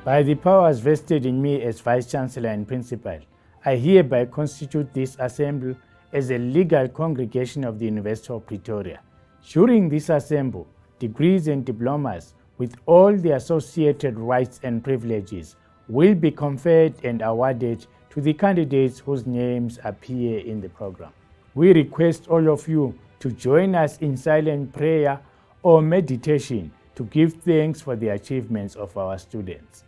By the powers vested in me as Vice-Chancellor and Principal, I hereby constitute this assembly as a legal congregation of the University of Pretoria. During this assembly, degrees and diplomas with all the associated rights and privileges will be conferred and awarded to the candidates whose names appear in the program. We request all of you to join us in silent prayer or meditation to give thanks for the achievements of our students.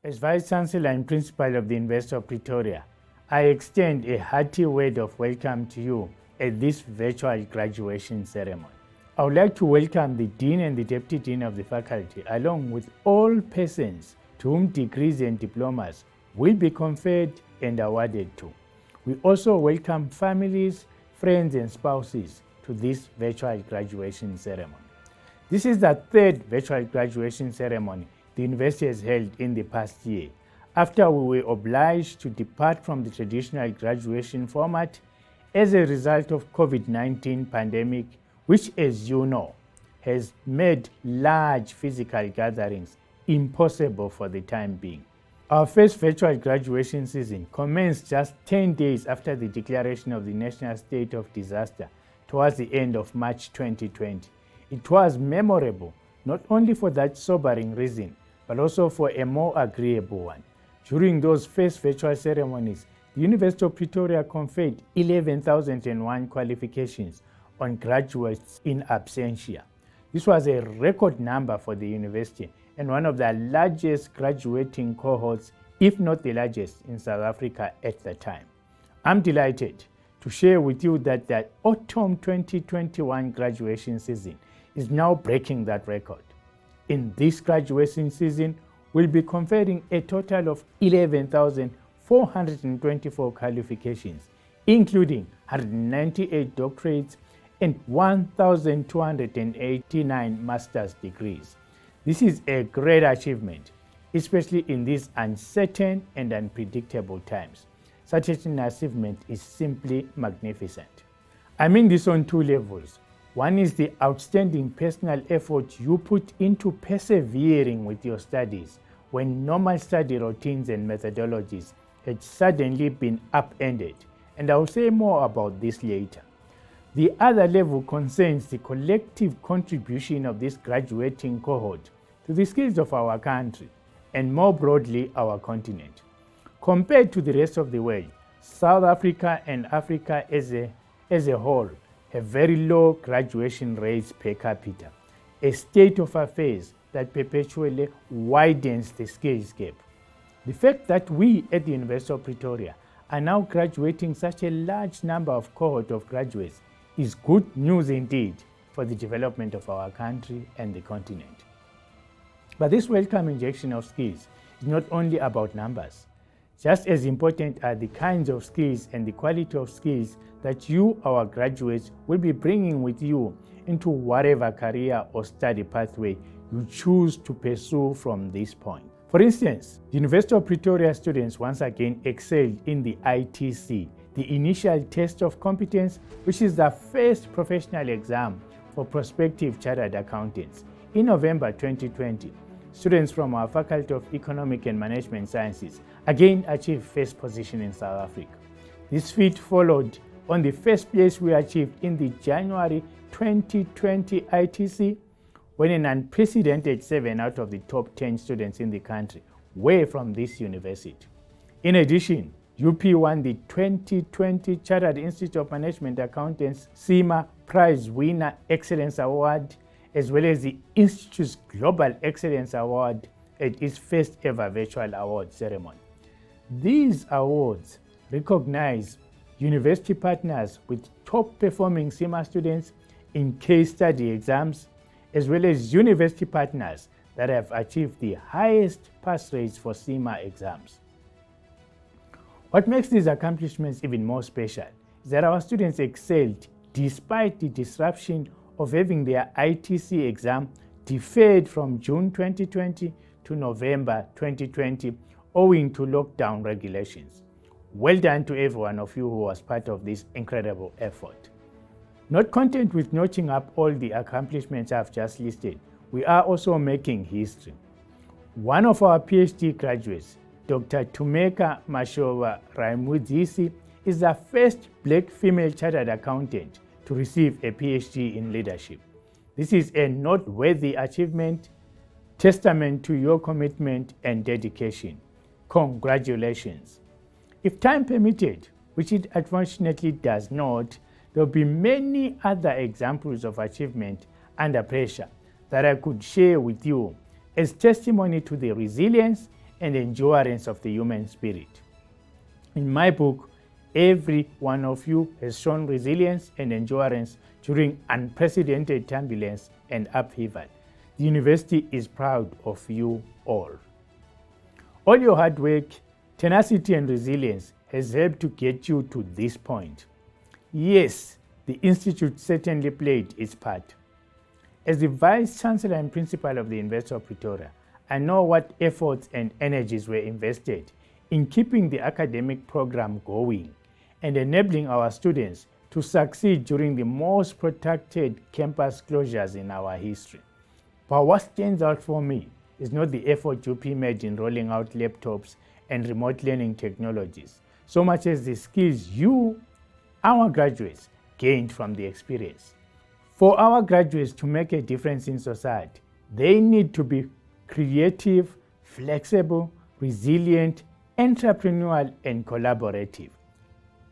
As Vice-Chancellor and Principal of the University of Pretoria, I extend a hearty word of welcome to you at this virtual graduation ceremony. I would like to welcome the Dean and the Deputy Dean of the faculty, along with all persons to whom degrees and diplomas will be conferred and awarded to. We also welcome families, friends, and spouses to this virtual graduation ceremony. This is the third virtual graduation ceremony the university has held in the past year, after we were obliged to depart from the traditional graduation format as a result of COVID-19 pandemic, which, as you know, has made large physical gatherings impossible for the time being. Our first virtual graduation season commenced just 10 days after the declaration of the national state of disaster towards the end of March 2020. It was memorable not only for that sobering reason, but also for a more agreeable one. During those first virtual ceremonies, the University of Pretoria conferred 11,001 qualifications on graduates in absentia. This was a record number for the university and one of the largest graduating cohorts, if not the largest, in South Africa at the time. I'm delighted to share with you that the autumn 2021 graduation season is now breaking that record. In this graduation season, we'll be conferring a total of 11,424 qualifications, including 198 doctorates and 1,289 master's degrees. This is a great achievement, especially in these uncertain and unpredictable times. Such an achievement is simply magnificent. I mean this on two levels. One is the outstanding personal effort you put into persevering with your studies when normal study routines and methodologies had suddenly been upended, and I'll say more about this later. The other level concerns the collective contribution of this graduating cohort to the skills of our country, and more broadly, our continent. Compared to the rest of the world, South Africa and Africa as a whole have very low graduation rates per capita, a state of affairs that perpetually widens the skills gap. The fact that we at the University of Pretoria are now graduating such a large number of cohort of graduates is good news indeed for the development of our country and the continent. But this welcome injection of skills is not only about numbers. Just as important are the kinds of skills and the quality of skills that you, our graduates, will be bringing with you into whatever career or study pathway you choose to pursue from this point. For instance, the University of Pretoria students once again excelled in the ITC, the initial test of competence, which is the first professional exam for prospective chartered accountants. In November 2020, students from our Faculty of Economic and Management Sciences again achieved first position in South Africa. This feat followed on the first place we achieved in the January 2020 ITC, when an unprecedented 7 out of the top 10 students in the country were from this university. In addition, UP won the 2020 Chartered Institute of Management Accountants CIMA Prize Winner Excellence Award, as well as the Institute's Global Excellence Award at its first ever virtual award ceremony. These awards recognize university partners with top performing CIMA students in case study exams, as well as university partners that have achieved the highest pass rates for CIMA exams. What makes these accomplishments even more special is that our students excelled despite the disruption of having their ITC exam deferred from June 2020 to November 2020 owing to lockdown regulations. Well done to every one of you who was part of this incredible effort. Not content with notching up all the accomplishments I've just listed, we are also making history. One of our PhD graduates, Dr. Tumeka Mashova Raimudzisi, is the first Black female chartered accountant to receive a PhD in leadership. This is a noteworthy achievement, testament to your commitment and dedication. Congratulations. If time permitted, which it unfortunately does not, there will be many other examples of achievement under pressure that I could share with you as testimony to the resilience and endurance of the human spirit. In my book, every one of you has shown resilience and endurance during unprecedented turbulence and upheaval. The university is proud of you all. All your hard work, tenacity, and resilience has helped to get you to this point. Yes, the Institute certainly played its part. As the Vice Chancellor and Principal of the University of Pretoria, I know what efforts and energies were invested in keeping the academic program going and enabling our students to succeed during the most protracted campus closures in our history. But what stands out for me is not the effort UP made in rolling out laptops and remote learning technologies, so much as the skills you, our graduates, gained from the experience. For our graduates to make a difference in society, they need to be creative, flexible, resilient, entrepreneurial, and collaborative.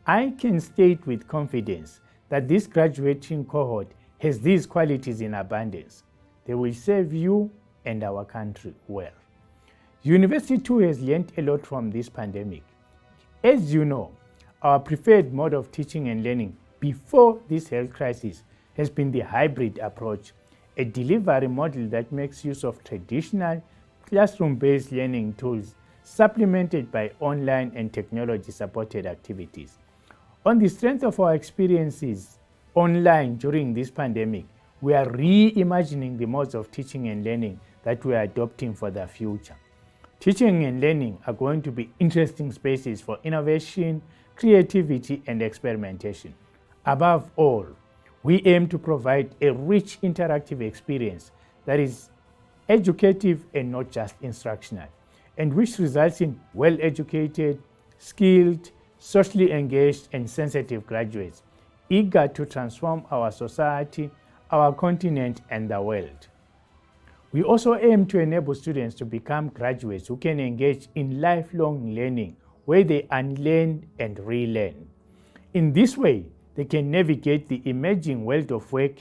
I can state with confidence that this graduating cohort has these qualities in abundance. They will serve you and our country well. University too has learned a lot from this pandemic. As you know, our preferred mode of teaching and learning before this health crisis has been the hybrid approach, a delivery model that makes use of traditional classroom-based learning tools supplemented by online and technology-supported activities. On the strength of our experiences online during this pandemic, we are reimagining the modes of teaching and learning that we are adopting for the future. Teaching and learning are going to be interesting spaces for innovation, creativity, and experimentation. Above all, we aim to provide a rich interactive experience that is educative and not just instructional, and which results in well-educated, skilled, socially engaged, and sensitive graduates eager to transform our society, our continent, and the world. We also aim to enable students to become graduates who can engage in lifelong learning, where they unlearn and relearn. In this way, they can navigate the emerging world of work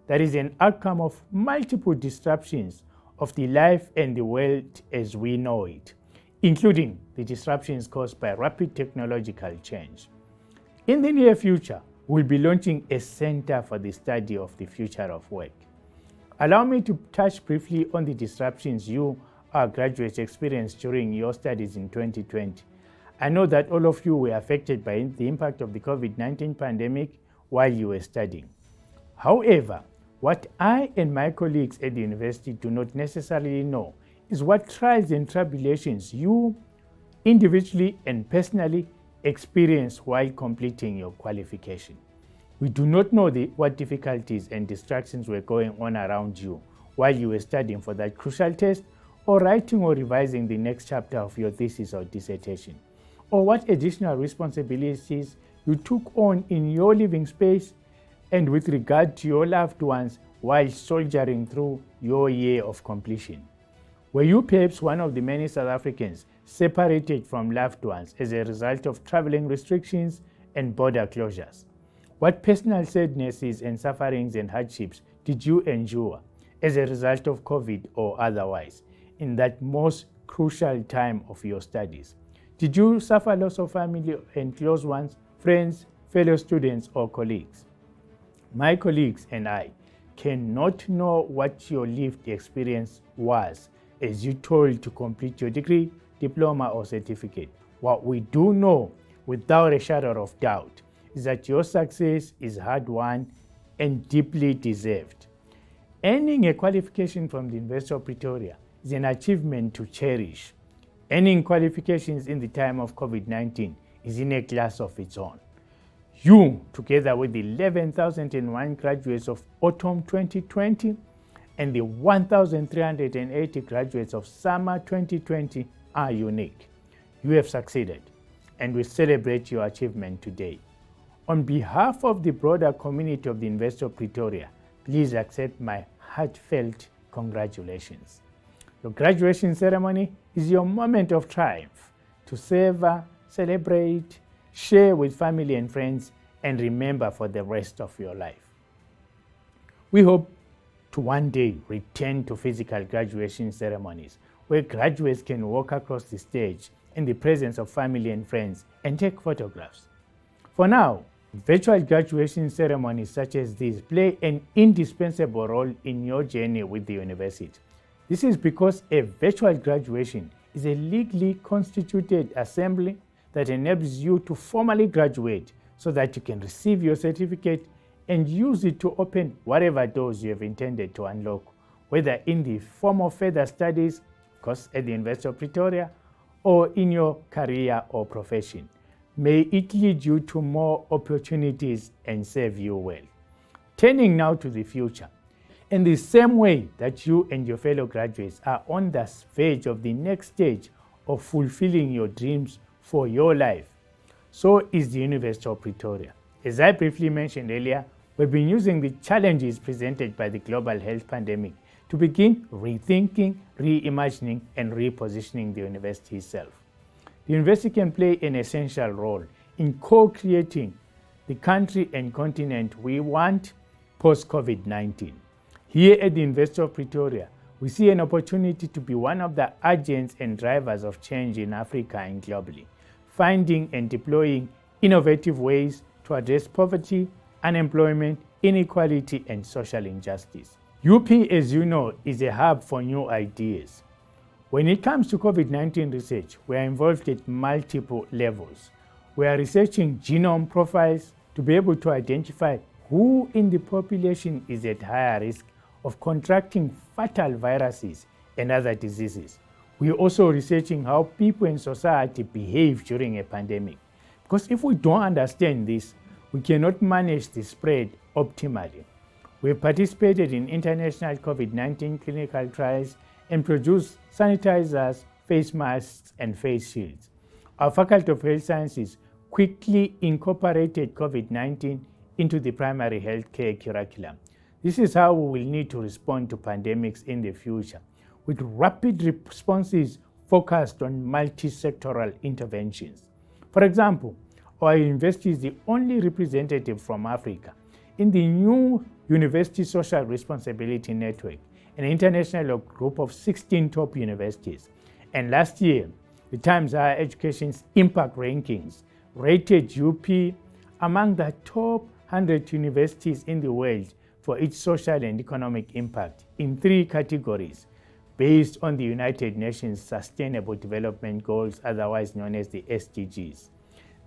that is an outcome of multiple disruptions of the life and the world as we know it, including the disruptions caused by rapid technological change. In the near future, we'll be launching a Center for the Study of the Future of Work. Allow me to touch briefly on the disruptions you, our graduates, experienced during your studies in 2020. I know that all of you were affected by the impact of the COVID-19 pandemic while you were studying. However, what I and my colleagues at the university do not necessarily know is what trials and tribulations you, individually and personally, experienced while completing your qualification. We do not know what difficulties and distractions were going on around you while you were studying for that crucial test, or writing or revising the next chapter of your thesis or dissertation, or what additional responsibilities you took on in your living space and with regard to your loved ones while soldiering through your year of completion. Were you perhaps one of the many South Africans separated from loved ones as a result of traveling restrictions and border closures? What personal sadnesses and sufferings and hardships did you endure as a result of COVID or otherwise in that most crucial time of your studies? Did you suffer loss of family and close ones, friends, fellow students, or colleagues? My colleagues and I cannot know what your lived experience was as you toiled to complete your degree, diploma, or certificate. What we do know without a shadow of doubt is that your success is hard-won and deeply deserved. Earning a qualification from the University of Pretoria is an achievement to cherish. Earning qualifications in the time of COVID-19 is in a class of its own. You, together with the 11,001 graduates of autumn 2020 and the 1,380 graduates of summer 2020, are unique. You have succeeded, and we celebrate your achievement today. On behalf of the broader community of the University of Pretoria, please accept my heartfelt congratulations. Your graduation ceremony is your moment of triumph to savor, celebrate, share with family and friends, and remember for the rest of your life. We hope to one day return to physical graduation ceremonies where graduates can walk across the stage in the presence of family and friends and take photographs. For now, virtual graduation ceremonies such as these play an indispensable role in your journey with the university. This is because a virtual graduation is a legally constituted assembly that enables you to formally graduate so that you can receive your certificate and use it to open whatever doors you have intended to unlock, whether in the form of further studies, of course, at the University of Pretoria, or in your career or profession. May it lead you to more opportunities and serve you well. Turning now to the future. In the same way that you and your fellow graduates are on the verge of the next stage of fulfilling your dreams for your life, so is the University of Pretoria. As I briefly mentioned earlier, we've been using the challenges presented by the global health pandemic to begin rethinking, reimagining, and repositioning the university itself. The university can play an essential role in co-creating the country and continent we want post-COVID-19. Here at the University of Pretoria, we see an opportunity to be one of the agents and drivers of change in Africa and globally, finding and deploying innovative ways to address poverty, unemployment, inequality, and social injustice. UP, as you know, is a hub for new ideas. When it comes to COVID-19 research, we are involved at multiple levels. We are researching genome profiles to be able to identify who in the population is at higher risk of contracting fatal viruses and other diseases. We are also researching how people in society behave during a pandemic. Because if we don't understand this, we cannot manage the spread optimally. We participated in international COVID-19 clinical trials and produced sanitizers, face masks, and face shields. Our Faculty of Health Sciences quickly incorporated COVID-19 into the primary healthcare curriculum. This is how we will need to respond to pandemics in the future, with rapid responses focused on multi-sectoral interventions. For example, our university is the only representative from Africa in the new University Social Responsibility Network, an international group of 16 top universities. And last year, the Times Higher Education's Impact Rankings rated UP among the top 100 universities in the world for its social and economic impact in 3 categories, based on the United Nations Sustainable Development Goals, otherwise known as the SDGs.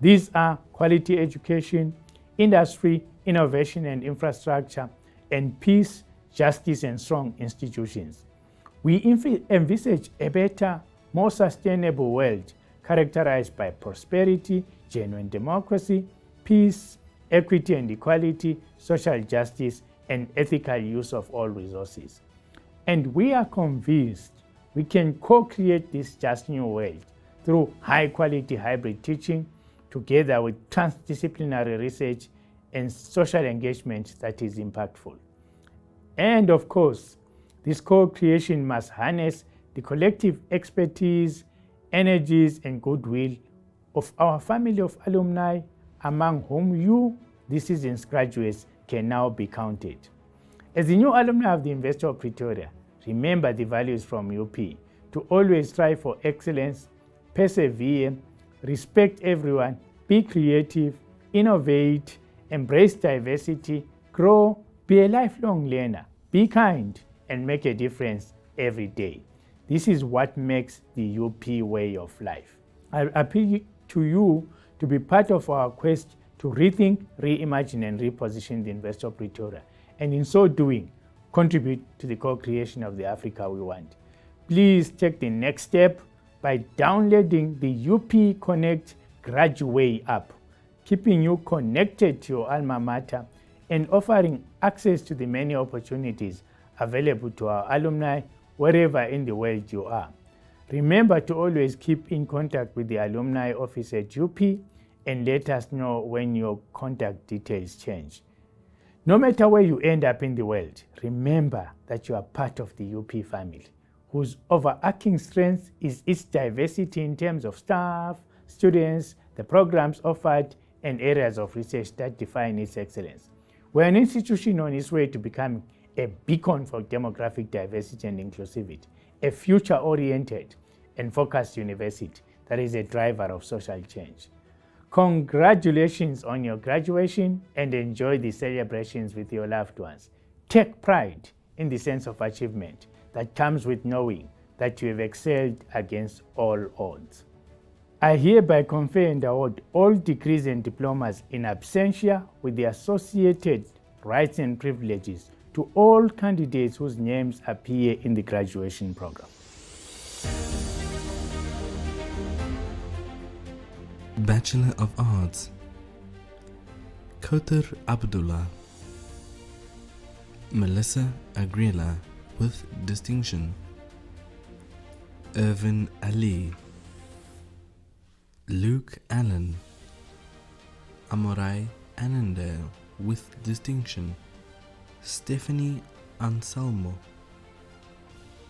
These are quality education, industry, innovation and infrastructure, and peace, justice, and strong institutions. We envisage a better, more sustainable world characterized by prosperity, genuine democracy, peace, equity and equality, social justice, and ethical use of all resources. And we are convinced we can co-create this just new world through high-quality hybrid teaching, together with transdisciplinary research and social engagement that is impactful. And of course, this co-creation must harness the collective expertise, energies, and goodwill of our family of alumni, among whom you, this season's graduates, can now be counted. As the new alumni of the University of Pretoria, remember the values from UP to always strive for excellence, persevere, respect everyone, be creative, innovate, embrace diversity, grow, be a lifelong learner, be kind, and make a difference every day. This is what makes the UP way of life. I appeal to you to be part of our quest to rethink, reimagine, and reposition the University of Pretoria, and in so doing, contribute to the co-creation of the Africa we want. Please take the next step by downloading the UP Connect Graduate app. keeping you connected to your alma mater and offering access to the many opportunities available to our alumni wherever in the world you are. Remember to always keep in contact with the alumni office at UP and let us know when your contact details change. No matter where you end up in the world, remember that you are part of the UP family, whose overarching strength is its diversity in terms of staff, students, the programs offered, and areas of research that define its excellence. We're an institution on its way to becoming a beacon for demographic diversity and inclusivity, a future-oriented and focused university that is a driver of social change. Congratulations on your graduation and enjoy the celebrations with your loved ones. Take pride in the sense of achievement that comes with knowing that you have excelled against all odds. I hereby confer and award all degrees and diplomas in absentia with the associated rights and privileges to all candidates whose names appear in the graduation program. Bachelor of Arts, Kotar Abdullah, Melissa Agrila with distinction, Irvin Ali, Luke Allen, Amorai Annandale with distinction, Stephanie Anselmo,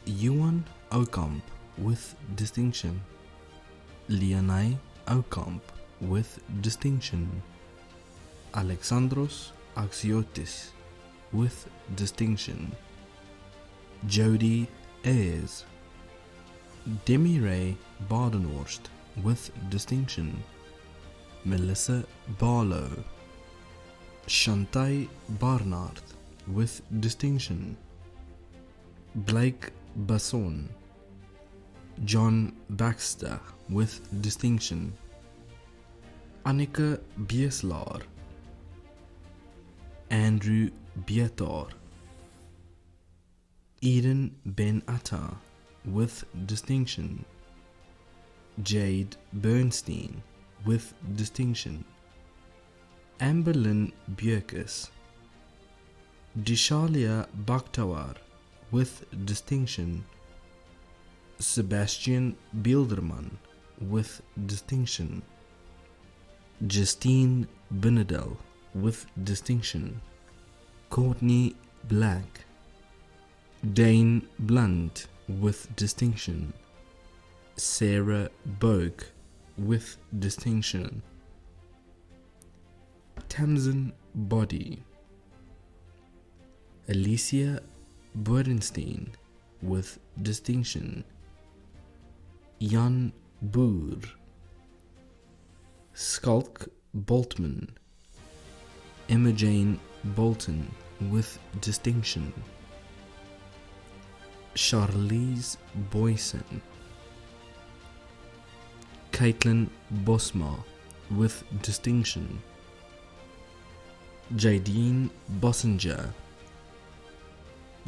Yuan Okamp with distinction, Lianai Okamp with distinction, Alexandros Axiotis with distinction, Jody Ayers, Demi-Ray Badenhorst with distinction, Melissa Barlow, Shantai Barnard with distinction, Blake Basson, John Baxter with distinction, Annika Bieslaar, Andrew Bietar, Eden Ben Atta with distinction, Jade Bernstein with distinction, Amberlyn Bjerkes, Dishalia Bakhtawar with distinction, Sebastian Bilderman with distinction, Justine Benedel with distinction, Courtney Black, Dane Blunt with distinction, Sarah Bogue with distinction, Tamsin Body, Alicia Borenstein with distinction, Jan Boer, Skulk Boltman, Emma Jane Bolton with distinction, Charlize Boyson, Caitlin Bosma with distinction, Jadine Bossinger,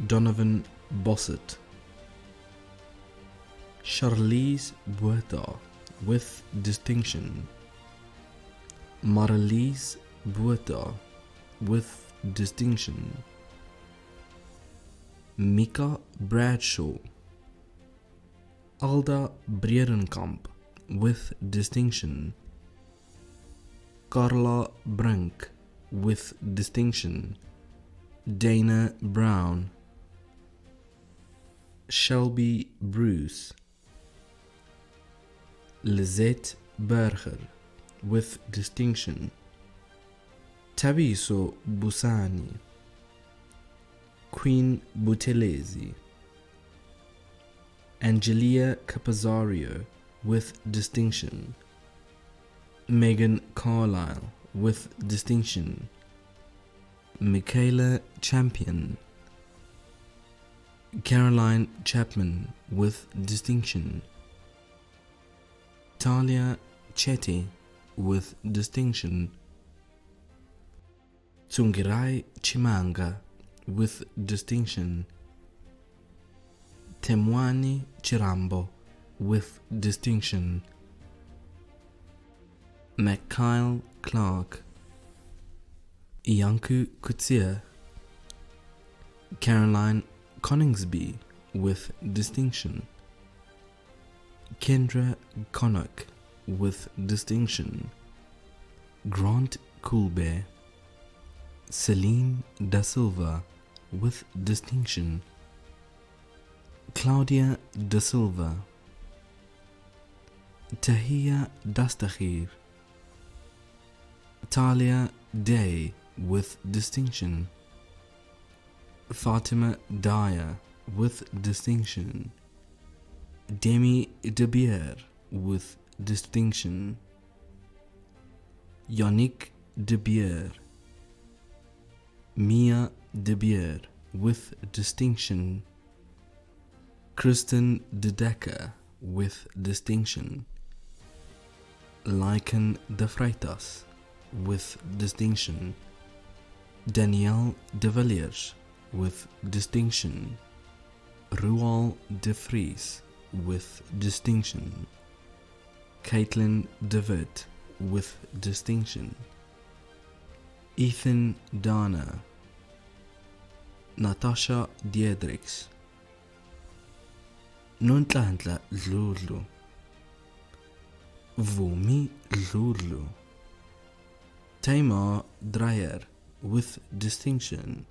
Donovan Bossett, Charlize Bueta with distinction, Maralise Bueta with distinction, Mika Bradshaw, Alda Bredenkamp with distinction, Carla Brink with distinction, Dana Brown, Shelby Bruce, Lizette Berger with distinction, Tabiso Busani, Queen Butelezi, Angelia Capazario with distinction, Megan Carlisle with distinction, Michaela Champion, Caroline Chapman with distinction, Talia Chetty with distinction, Tsungirai Chimanga with distinction, Temwani Chirambo with distinction, Mikhail Clark, Iancu Coetzee, Caroline Coningsby with distinction, Kendra Connock with distinction, Grant Coolbear, Celine Da Silva with distinction, Claudia Da Silva, Tahia Dastakhir, Talia Day with distinction, Fatima Daya with distinction, Demi De Beer with distinction, Yannick De Beer, Mia De Beer with distinction, Kristen De Decker with distinction, Lycan De Freitas with distinction, Danielle De Villiers with distinction, Rual De Vries with distinction, Caitlin De Witt with distinction, Ethan Dana, Natasha Diedrichs, Nontlantla Dludlu, Vumi Dludlu, Tamar Dreyer with distinction,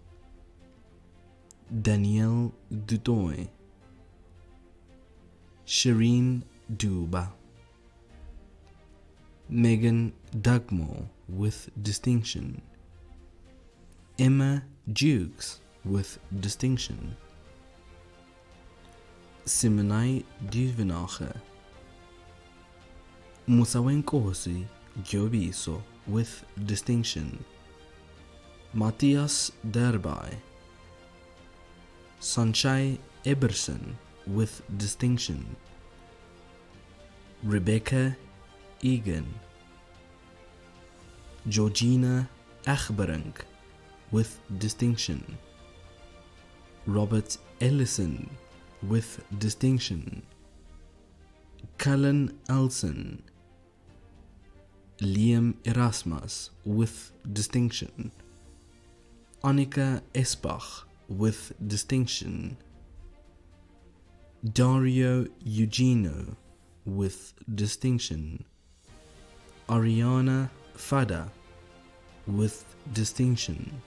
Danielle Dudoy, Shireen Duba, Megan Dugmore with distinction, Emma Dukes with distinction, Simonai Duvenacher, Musawenkosi Gyobiso with distinction, Matthias Derby, Sanchai Eberson with distinction, Rebecca Egan, Georgina Achberink with distinction, Robert Ellison with distinction, Cullen Elson, Liam Erasmus with distinction, Annika Esbach with distinction, Dario Eugenio with distinction, Ariana Fada with distinction,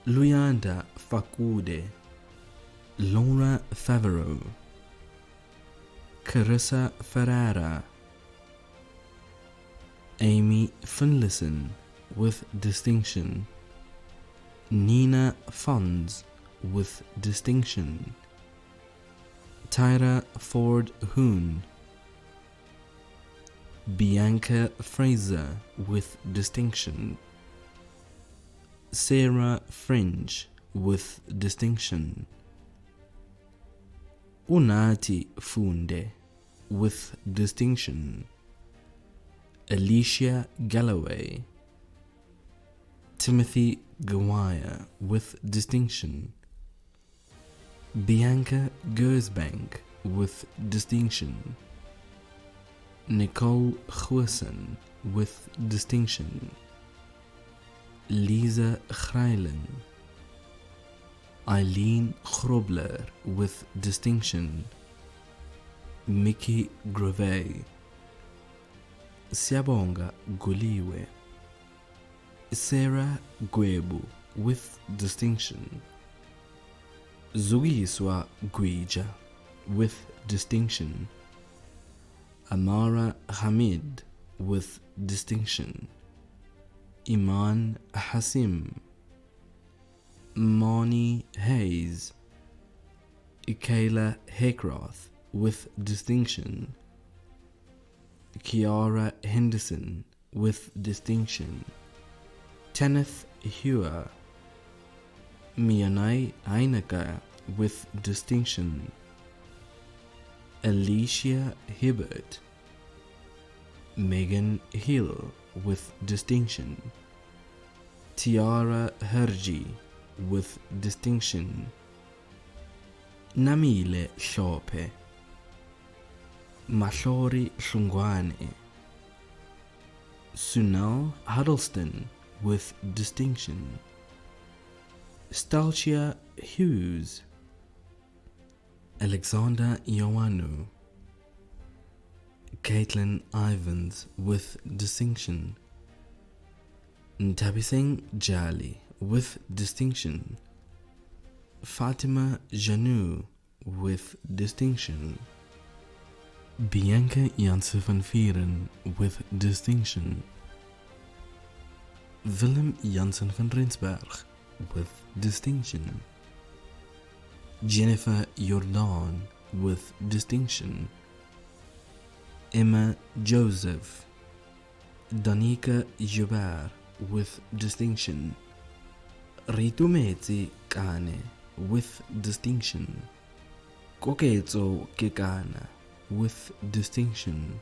Luyanda Fakude, Laura Favreau, Carissa Ferrara, Amy Finlayson with distinction, Nina Fons with distinction, Tyra Ford Hoon, Bianca Fraser with distinction, Sarah Fringe with distinction, Unati Funde with distinction, Alicia Galloway, Timothy Gawaya with distinction, Bianca Gersbank with distinction, Nicole Goosen with distinction, Lisa Greilen, Eileen Grobler with distinction, Mickey Grove, Siabonga Guliwe, Sarah Gwebu with distinction, Zugiswa Guija with distinction, Amara Hamid with distinction, Iman Hasim, Moni Hayes, Ikayla Haycroft with distinction, Kiara Henderson with distinction, Kenneth Hewer, Mianai Einaka with distinction, Alicia Hibbert, Megan Hill with distinction, Tiara Herji with distinction, Namile Shope, Mashori Shungwane, Sunal Huddleston with distinction. Stalcia Hughes. Alexander Ioannou. Caitlin Ivans with distinction. Ntabiseng Jali with distinction. Fatima Janu with distinction. Bianca Janse van Vieren with distinction. Willem Jansen van Rensberg with distinction. Jennifer Jordan with distinction. Emma Joseph. Danica Joubert with distinction. Ritumetse Kane with distinction. Koketso Kekana with distinction.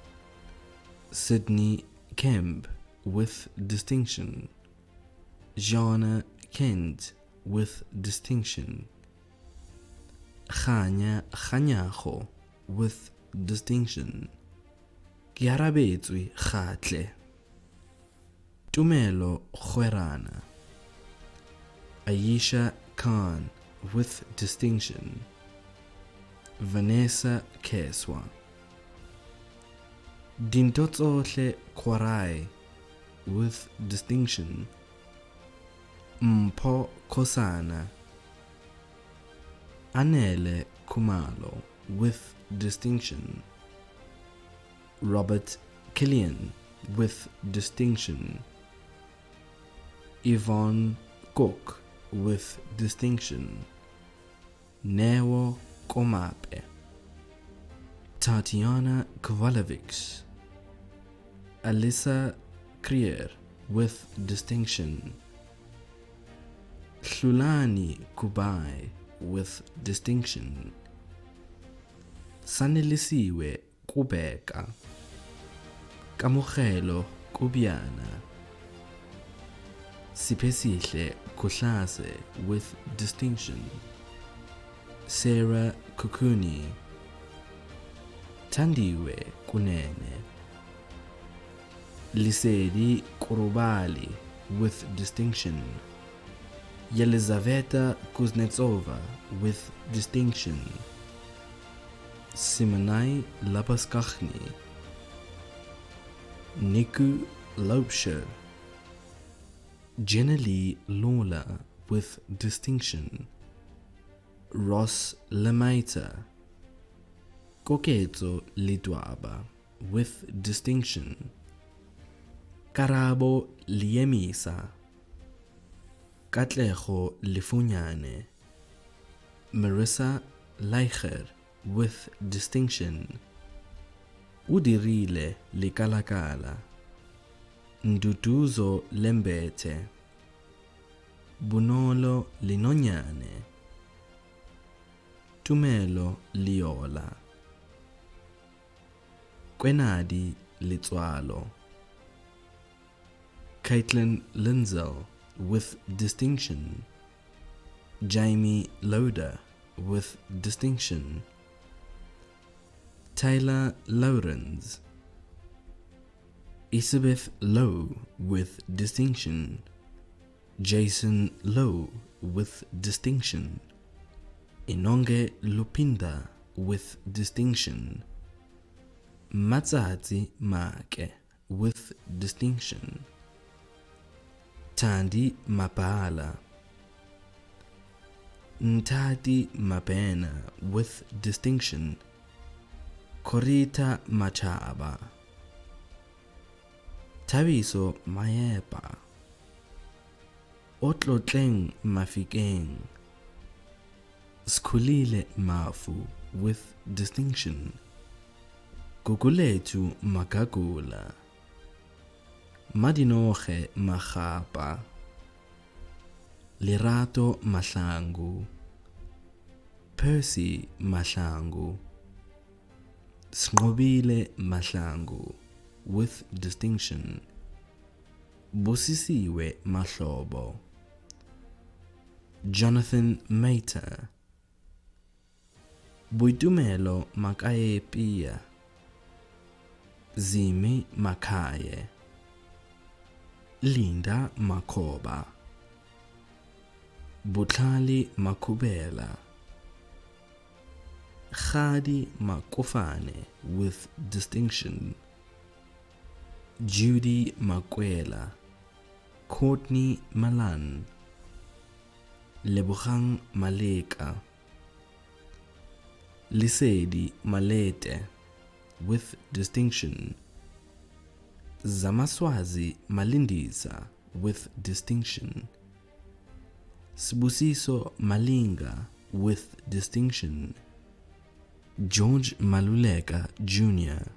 Sydney Kemp with distinction. Jana Kent with distinction. Khanya Khanyago with distinction. Kiarabetswe Khatle. Tumelo Khwerana. Aisha Khan with distinction. Vanessa Keswa. Dintotsohle Kwarai with distinction. Mpho Kosana. Anele Kumalo with distinction. Robert Killian with distinction. Yvonne Cook with distinction. Neo Komape. Tatiana Kovalovic. Alyssa Krier with distinction. Hlulani Kubai with distinction. Sanelisiwe Kubeka. Kamogelo Kubiana. Sipesihle Kuhlase with distinction. Sarah Kukuni. Tandiwe Kunene. Lisedi Kurubali with distinction. Yelizaveta Kuznetsova with distinction. Simonai Lapaskakhni. Niku Laupsher. Jenny Lola with distinction. Ross Lemaita. Koketso Lidwaba with distinction. Karabo Liemisa. Katlejo Lifunyane. Marissa Leicher with distinction. Udirile Likalakala. Ndutuzo Lembete. Bunolo Linonyane. Tumelo Liola. Kwenadi Litswalo. Caitlin Linzel with distinction. Jamie Loader with distinction. Taylor Lawrence. Isabeth Lowe with distinction. Jason Lowe with distinction. Inonge Lupinda with distinction. Matsatsi Make with distinction. Tandi Mapala. Ntati Mapena with distinction. Korita Machaba. Tabiso Mayepa. Otlotleng Mafikeng. Skulile Mafu with distinction. Kukuletu Makakula. Madinoche Mahapa. Lirato Mahlangu. Percy Mahlangu. Snobile Mahlangu with distinction. Busisiwe Mahlobo. Jonathan Mater. Buitumelo Makaye Pia. Zimi Makaye. Linda Makoba, Butlali Makubela, Khadi Makofane with distinction, Judy Makwela, Courtney Malan, Lebogang Maleka, Lisedi Malete with distinction, Zamaswazi Malindisa with distinction, Sibusiso Malinga with distinction, George Maluleka Jr.,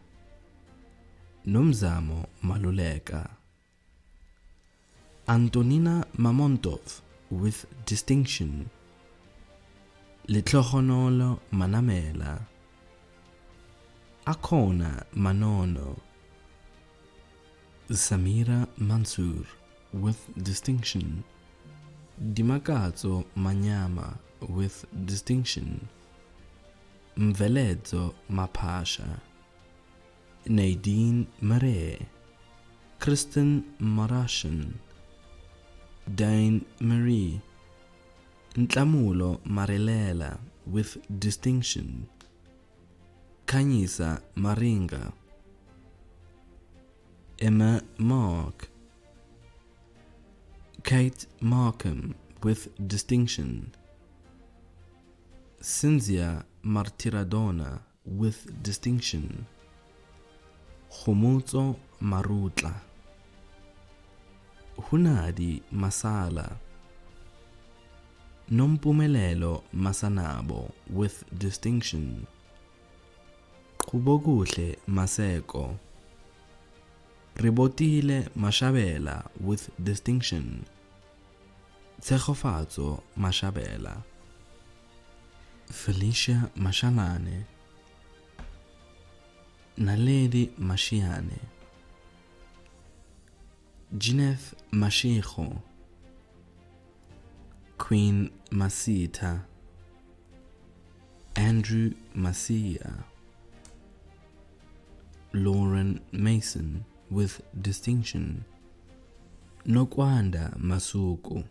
Nomzamo Maluleka, Antonina Mamontov with distinction, Litlohonolo Manamela, Akona Manono, Samira Mansur with distinction, Dimakazo Manyama with distinction, Mveledzo Mapasha, Nadine Mare, Kristen Marashan, Dane Marie, Ntlamulo Marilela with distinction, Kanyisa Maringa, Emma Mark, Kate Markham with distinction, Cynthia Martiradona with distinction, Khomotso Marutla, Hunadi Masala, Nompumelelo Masanabo with distinction, Kuboguhle Maseko, Ribotile Mashabela with distinction, Tsechofatso Mashabela, Felicia Mashalane, Naledi Mashiane, Gineth Mashicho, Queen Masita, Andrew Masia, Lauren Mason with distinction, Nokwanda Masuku,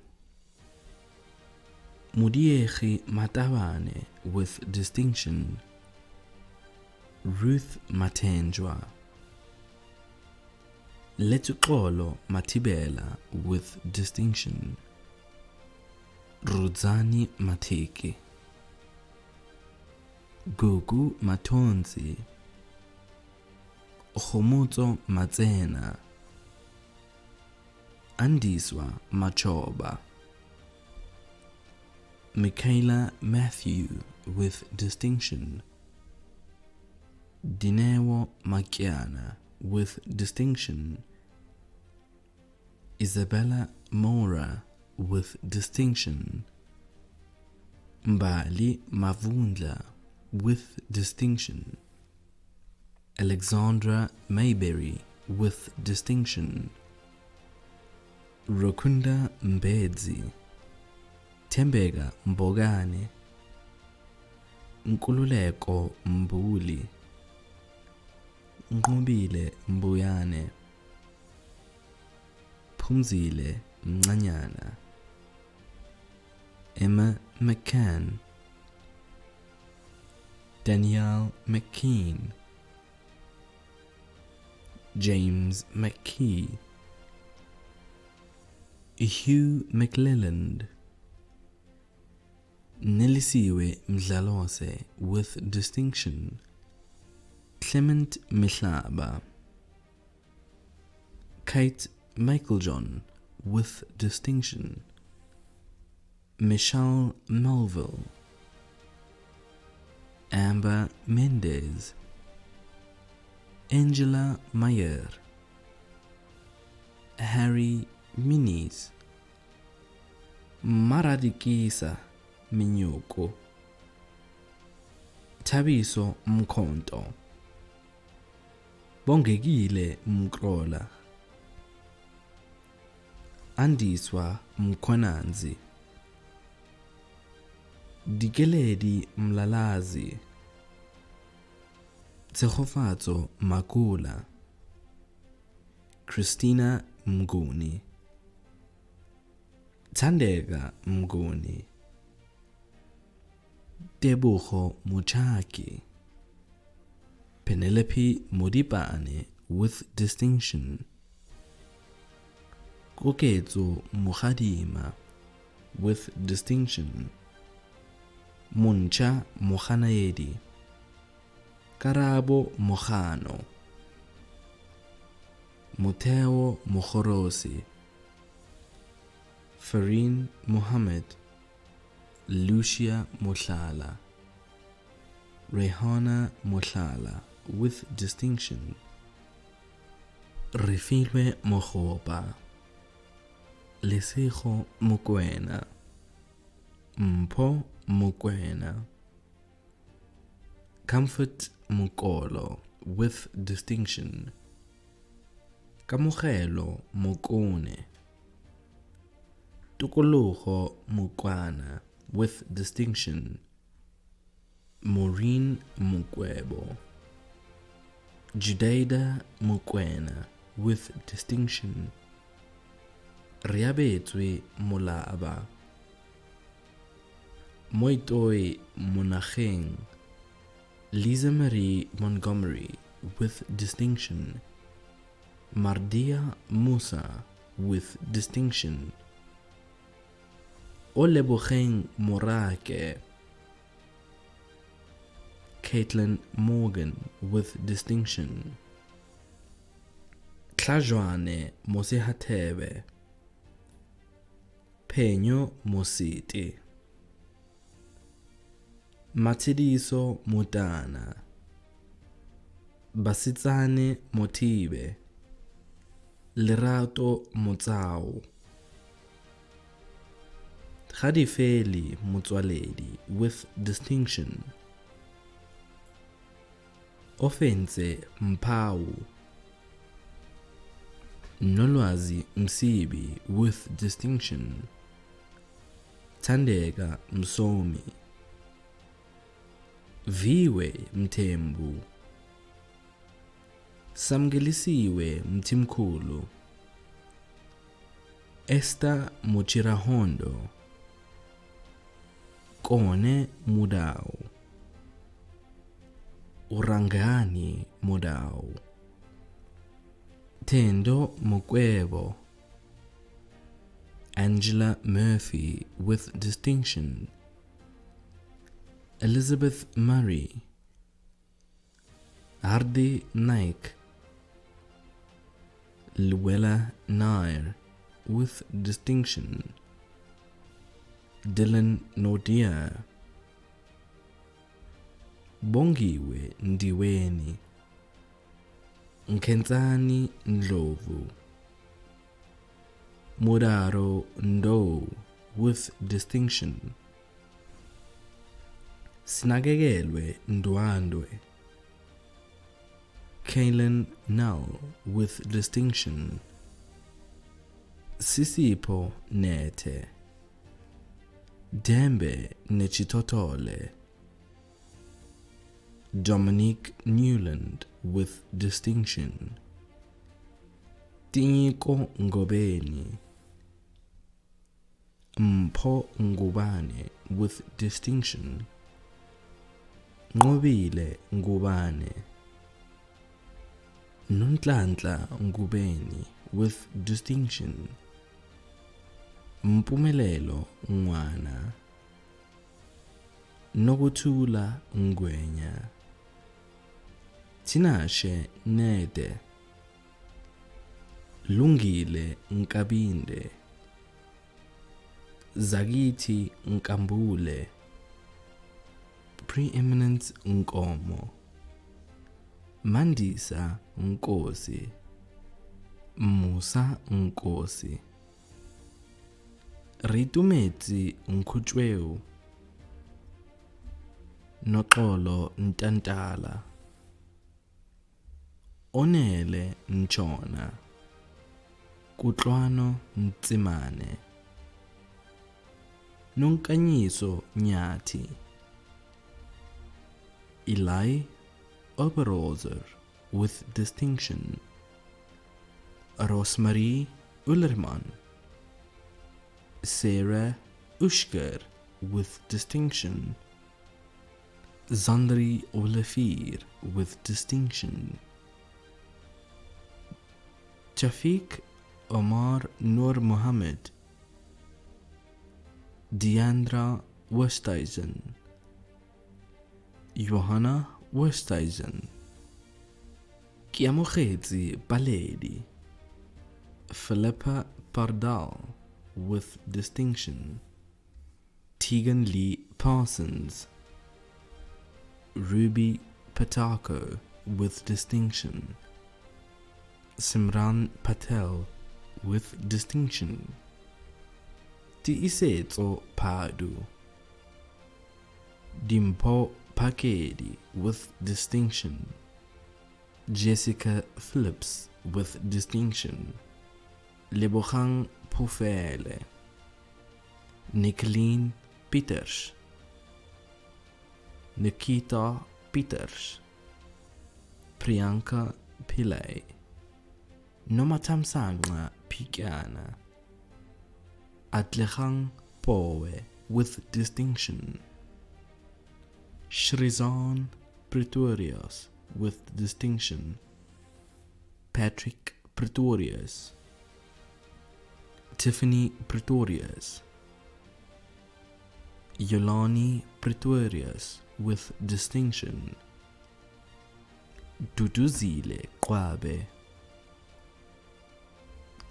Mudiechi Matabane with distinction, Ruth Matenjwa, Letukolo Matibela with distinction, Rudzani Mateke, Gugu Matonzi, Khomotso Matsena, Andiswa Machoba, Michaela Matthew with distinction, Dinewo Makiana with distinction, Isabella Mora with distinction, Mbali Mavundla with distinction, Alexandra Mayberry with distinction, Rokunda Mbedzi, Tembega Mbogane, Nkululeko Mbuli, Nqobile Mbuyane, Phumzile Mncanyana, Emma McCann, Danielle McKean, James McKee, Hugh McLelland, Nelisiwe Mdlalose with distinction, Clement Mihlaba, Kate Michaeljohn with distinction, Michelle Melville, Amber Mendez, Angela Mayer, Harry Minis, Maradikisa Minyoko, Tabiso Mkonto, Bongegile Mkrola, Andiswa Mkhonanzi, Dikeledi Mlalazi, Tsechofatso Makula, Christina Mguni. Thandeka Mnguni, Tebogo Mochaki, Penelope Modipane with distinction, Koketso Mogadima with distinction, Muncha Moganaedi, Karabo Mogano, Moteo Mogorosi, Farine Mohammed, Lucia Mohlala, Rehana Mohlala with distinction, Refilwe Mogopa, Lesego Mokwena, Mpho Mokwena, Comfort Mokolo with distinction, Kamogelo Mokone, Tukologo Mokwana with distinction, Maureen Mokwebo, Judaida Mokwena with distinction, Riabetswe Molaba, Moitoi Monacheng, Lisa Marie Montgomery with distinction, Mardia Musa with distinction, Olebocheng Morake, Caitlin Morgan with distinction, Tlajwane Mosehatebe, Peño Mositi, Matidiso Mutana, Basitsane Motibe, Lerato Motsao, Khadifeli Motswaledi with distinction, Offense Mpau, Nolwazi Msibi with distinction, Thandeka Msomi, Viwe Mthembu, Samgelisiwe Mthimkhulu, Esther Mochirahondo, Kone Mudau, Urangani Mudau, Tendo Mokwebo, Angela Murphy with distinction, Elizabeth Murray, Hardy Naik, Luella Nair with distinction, Dylan Nodia, Bongiwe Ndiweni, Nkenzani Ndlovu, Mudaro Ndo with distinction, Sinagegelwe Ndwandwe, Kaylin Null with distinction, Sisipo Nete, Dembe Nechitotole, Dominique Newland with distinction, Tinyiko Ngobeni, Mpho Ngubane with distinction, Ngobile Ngubane, Nonhlanhla Ngubeni with distinction, Mpumelelo Ngwana, Nokuthula Ngwenya, Tinashe Nede, Lungile Nkabinde, Zagiti Nkambule, Preeminent Nkomo, Mandisa Nkosi, Musa Nkosi, Ritumeti Nkuchweu, Noxolo Ntantala, Onele Nchona, Kutlwano Ntsimane, Nonkanyiso Nyati, Eli Oberroser with distinction, Rosemarie Ullerman, Sarah Ushker with distinction. Zandri Olafir with distinction. Shafiq Omar Nur Mohammed. Deandra Westhuizen. Johanna Westhuizen. Kiamogezi Baledi. Philippa Pardal with distinction. Tegan Lee Parsons. Ruby Patako with distinction. Simran Patel with distinction. Tiisetso Padu. Dimpo Pakedi with distinction. Jessica Phillips with distinction. Lebogang Pufele. Nicolene Peters. Nikita Peters. Priyanka Pillay. Nomatamsanga Pikana. Atlehang Powe with distinction. Shrizan Pretorius with distinction. Patrick Pretorius. Tiffany Pretorius. Yolani Pretorius with distinction. Duduzile Kwabe.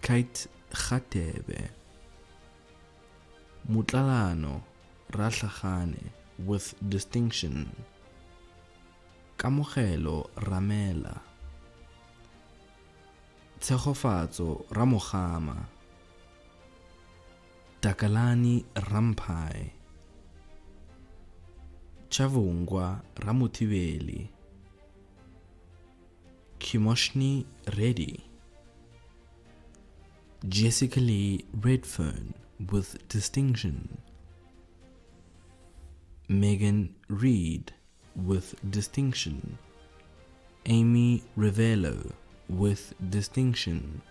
Kate Khatebe. Mutlalano Rahlagane with distinction. Kamogelo Ramela. Tshegofatso Ramogama. Takalani Rampai. Chavungwa Ramutiveli. Kimoshni Reddy. Jessica Lee Redfern with distinction. Megan Reed with distinction. Amy Rivello with distinction.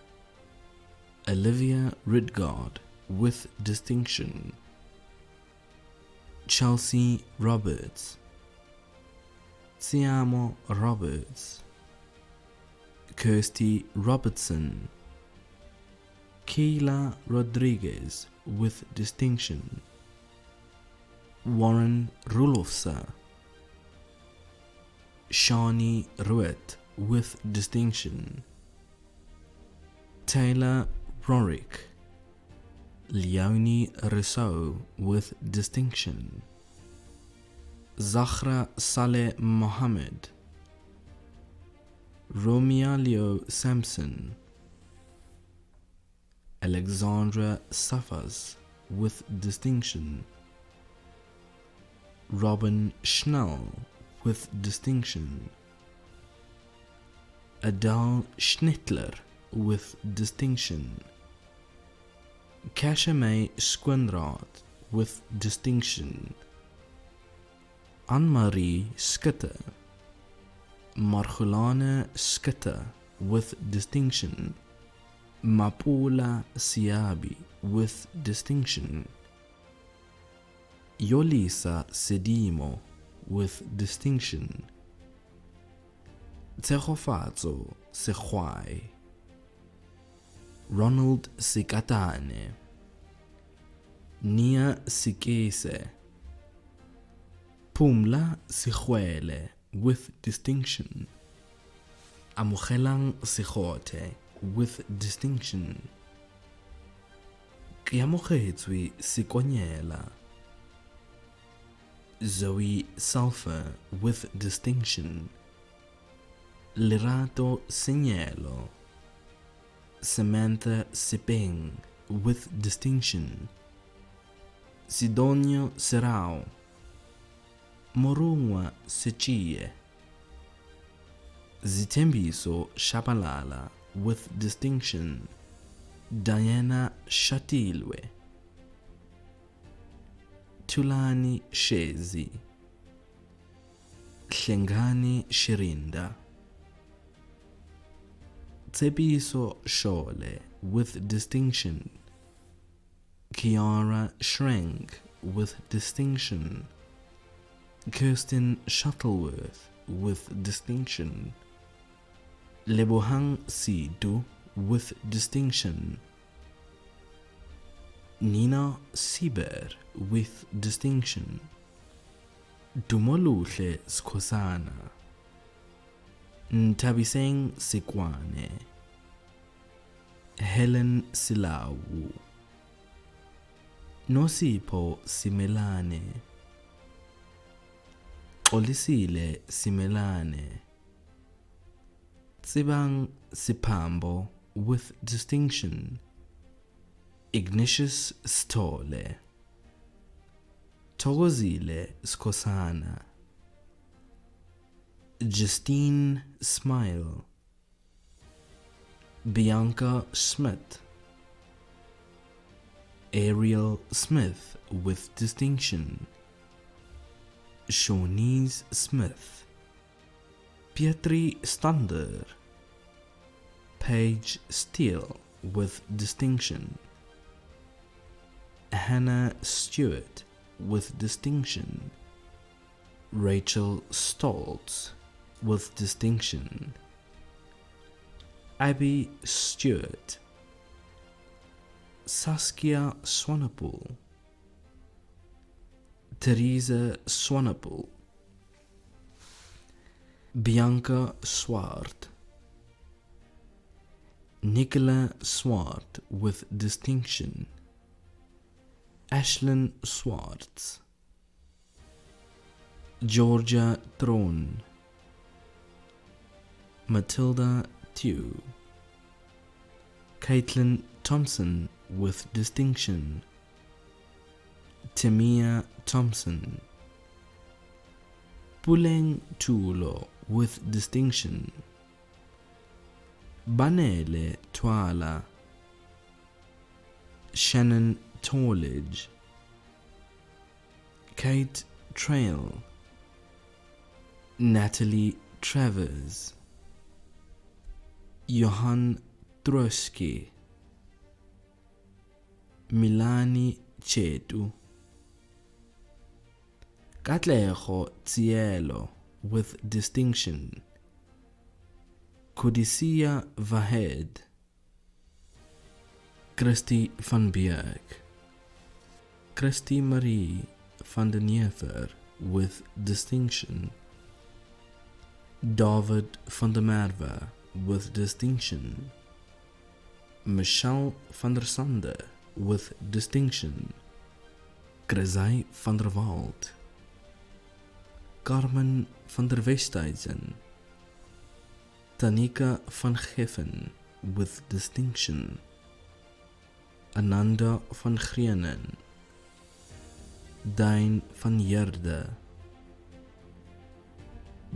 Olivia Ridgard with distinction. Chelsea Roberts. Siamo Roberts. Kirsty Robertson. Keila Rodriguez with distinction. Warren Rulofsa. Shani Ruet with distinction. Taylor Rorick. Leonie Rousseau with distinction. Zahra Saleh Mohammed. Romeo Leo Sampson. Alexandra Safas with distinction. Robin Schnell with distinction. Adele Schnittler with distinction. Kashame Squinrad with distinction. Anne-Marie Skutte. Marjolane Skutte with distinction. Mapula Siabi with distinction. Yolisa Sedimo with distinction. Tshegofatso Segwai. Ronald Sikatane. Nia Sikese. Pumla Sigwele with distinction. Amogelang Sigote with distinction. Kiamogetswe Sikonyela. Zoe Sulfur with distinction. Lerato Segnello. Samantha Sipeng with distinction. Sidonio Serao. Morungwa Sechie. Zitembiso Shabalala with distinction. Diana Shatilwe. Tulani Shezi. Hlengani Shirinda. Tsebiso Shole with distinction. Kiara Schrank with distinction. Kirsten Shuttleworth with distinction. Lebohang Sidu with distinction. Nina Sieber with distinction. Dumoluhle Skosana. Ntabiseng Sikwane. Helen Silawu. Nosipho Simelane. Olisile Simelane. Tsibang Sipambo with distinction. Ignatius Stole. Togozile Skosana. Justine Smile. Bianca Schmidt. Ariel Smith with distinction. Shawnees Smith. Pietri Stander. Paige Steele with distinction. Hannah Stewart with distinction. Rachel Stoltz with distinction. Abby Stewart. Saskia Swanepoel. Teresa Swanepoel. Bianca Swart. Nicola Swart with distinction. Ashlyn Swartz. Georgia Tron. Matilda Tew. Caitlin Thompson with distinction. Tamia Thompson. Puleng Tulo with distinction. Banele Twala. Shannon Tolledge. Kate Trail. Natalie Travers. Johan Trotsky. Milani Chetu. Katlejo Cielo with distinction. Codicea Vahed. Christy van Bjerg. Christy Marie van den Neefer with distinction. David van der Merwe with distinction. Michelle van der Sande with distinction. Grisay van der Wald. Carmen van der Westhuizen. Tanika van Geffen with distinction. Ananda van Grienen. Dijn van Jerde.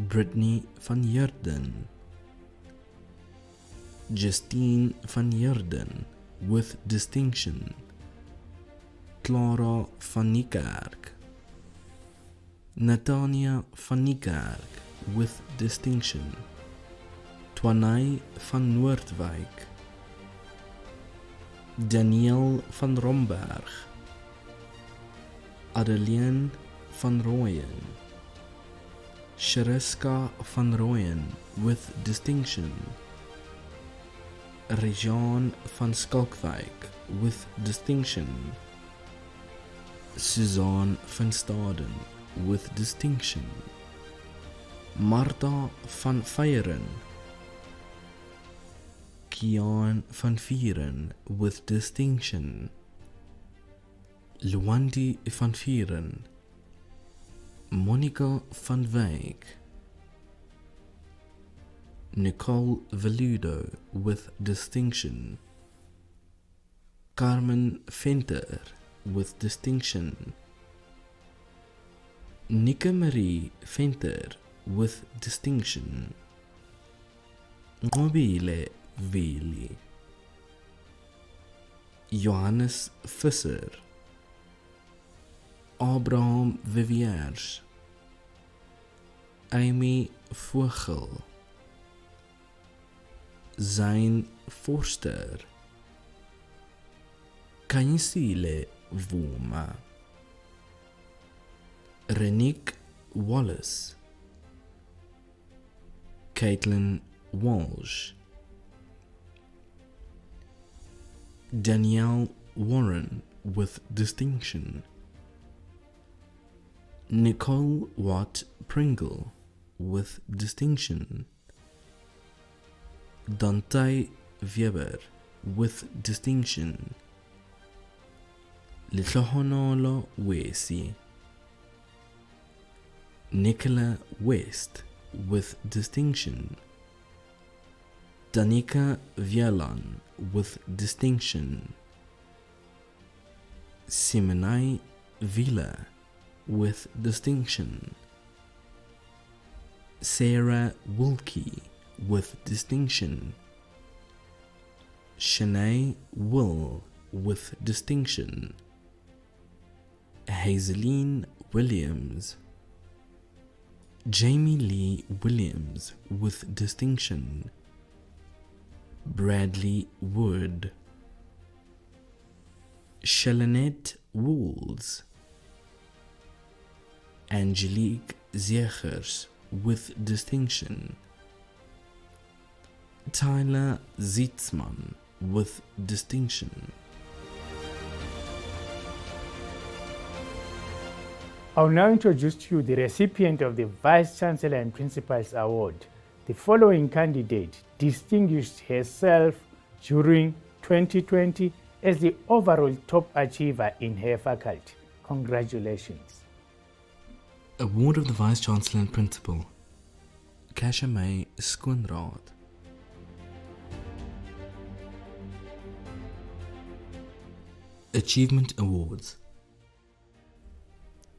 Brittany van Jerden. Justine van Jerden with distinction. Clara van Niekerk. Natania van Niekerk with distinction. Twanay van Noordwijk. Daniel van Romberg. Adeline van Rooyen. Sheriska van Rooyen with distinction. Rejan van Skalkwijk with distinction. Suzanne van Staden with distinction. Martha van Feiren. Kian van Vieren with distinction. Luandi van Vieren. Monica van Wijk. Nicole Veludo with distinction. Carmen Venter with distinction. Nika Marie Venter with distinction. Ngobile Vili. Johannes Visser. Abraham Viviers. Amy Vogel. Zijn Forster. Kanyisile Vuma, Renique Wallace, Caitlin Walsh, Danielle Warren with distinction, Nicole Watt Pringle with distinction, Dante Weber with distinction, Lihlohonolo Wesi, Nicola West with distinction, Danica Vialan with distinction, Simonai Vila with distinction, Sarah Wilkie with distinction, Shanae Will with distinction, Hazeline Williams, Jamie Lee Williams with distinction, Bradley Wood, Shalonette Wools, Angelique Zegers with distinction, Tyler Zietsman with distinction. I'll now introduce to you the recipient of the Vice Chancellor and Principals Award. The following candidate distinguished herself during 2020 as the overall top achiever in her faculty. Congratulations. Award of the Vice Chancellor and Principal, Kashamay Skoenraad. Achievement Awards.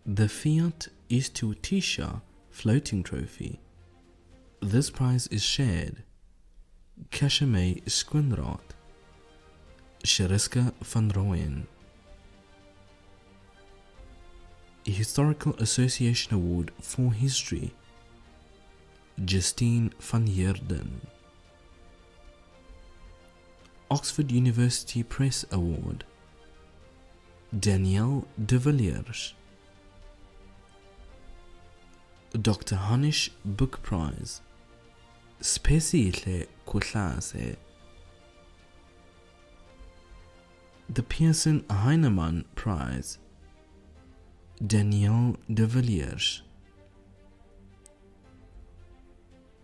The Fiat Istutisha Floating Trophy. This prize is shared Kashamay Skoenraad, Shariska van Rooyen. Historical Association Award for History, Justine van Heerden. Oxford University Press Award, Danielle de Villiers. Dr. Hanish Book Prize, Spesihle Kuhlase. The Pearson Heinemann Prize, Danielle de Villiers.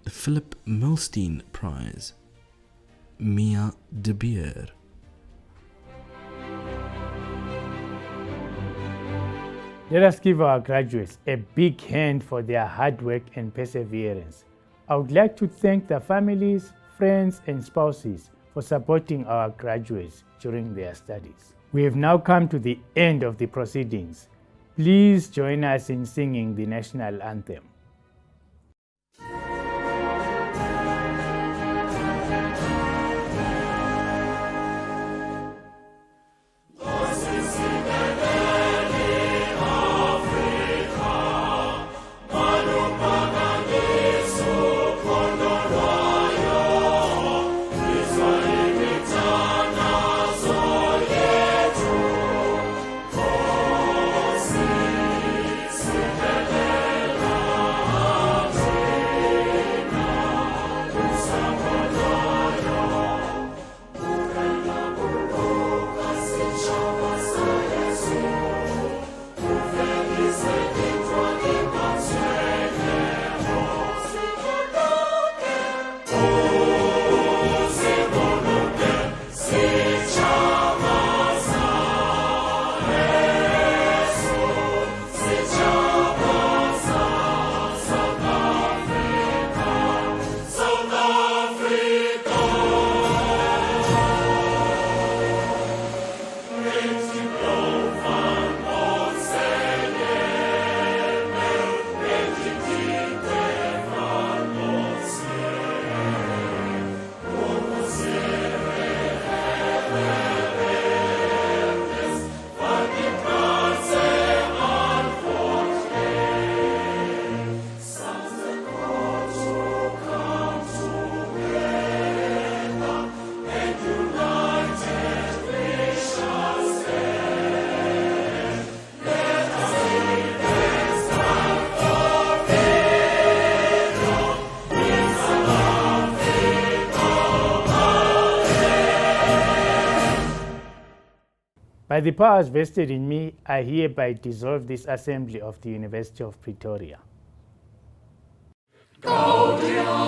The Philip Milstein Prize, Mia de Beer. Let us give our graduates a big hand for their hard work and perseverance. I would like to thank the families, friends, and spouses for supporting our graduates during their studies. We have now come to the end of the proceedings. Please join us in singing the national anthem. By the powers vested in me, I hereby dissolve this assembly of the University of Pretoria. Gaudiamus